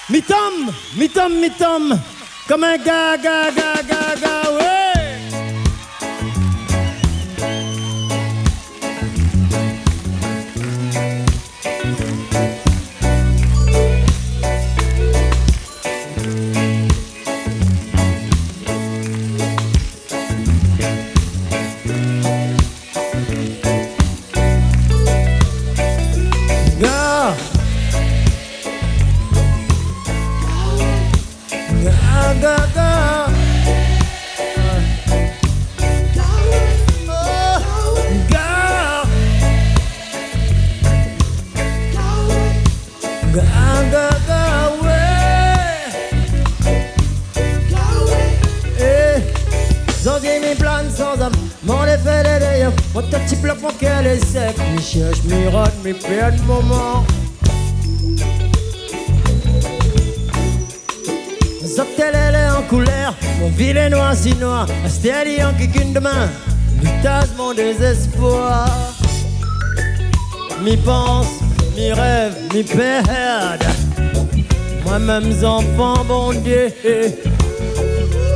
Mi-tom, comme un ga, ouais. Mon petit bloc, mon cœur est sec. Mi cherche, mi rote, mi perd moment. Zoptel elle est en couleur. Mon vilain noir si noir. Astélie en qu'une demain. Mi tasse mon désespoir. Mi pense, mi rêve, mi perd. Moi-même enfant, bon Dieu.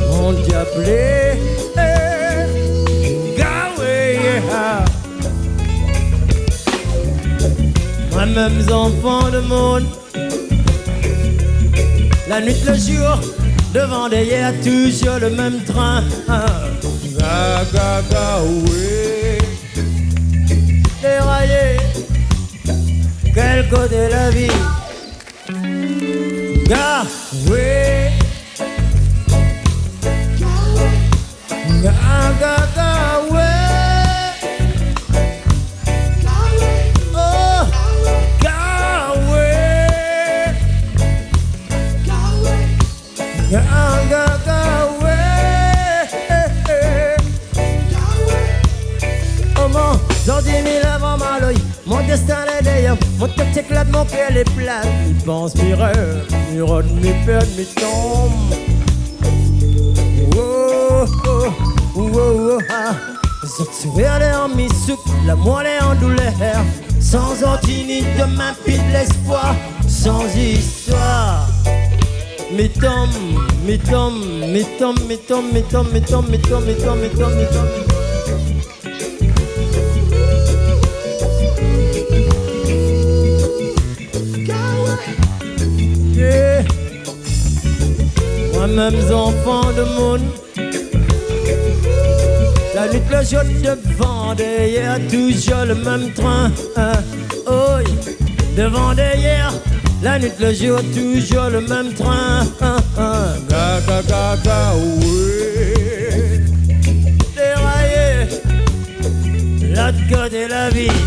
Mon diable. Moi-même enfant de monde. La nuit, le jour, devant derrière, toujours le même train. Ga, ga, ga, oui. Déraillé, quel côté la vie? Ga, oui. Ga, ga, ga, oui. Mon destin est d'ailleurs, mon tête éclate, mon cœur est plat. Il pense, mi rêve, mi rôde, mi perd, mi tombe. Oh, oh, oh, oh, ah. Je suis en mi soupe, la moelle est en douleur. Sans ordini, demain pile l'espoir, sans histoire. Mi tombe, mi tombe, mi tombe, mi tombe, mi tombe, mi tombe, mi tombe, mi tombe, mi tombe, mi tombe. Moi-même enfant de monde. La nuit, le jour devant, derrière, toujours le même train. Oh, devant, derrière, la nuit, le jour, toujours le même train. Ga, ga, ga, ga, oui. Déraillé, l'autre côté de la vie.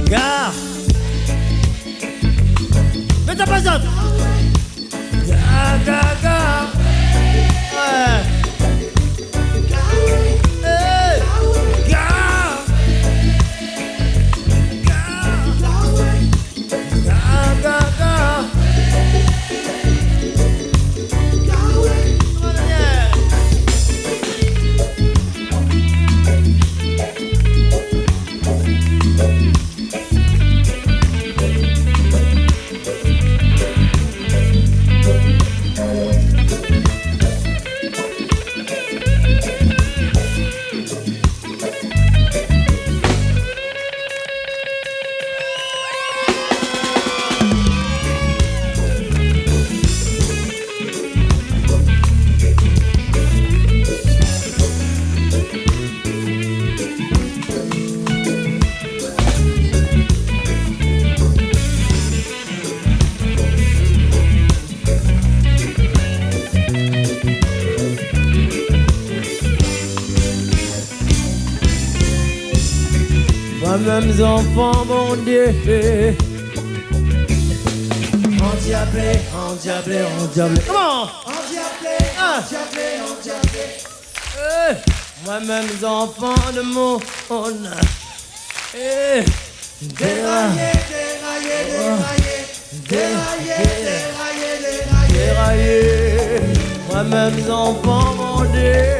Gare. Mais t'as pas ça. Ga, ga, ga. Ouais. Hey. Ga. Ga. Ga, ga, ga. Moi-même enfant, mon Dieu. Endiablé, endiablé, endiablé. Comment? Endiablé, endiablé, endiablé. Moi-même enfant de mon déraillé, déraillé, déraillé, déraillé, déraillé, déraillé. Moi-même enfant, mon Dieu.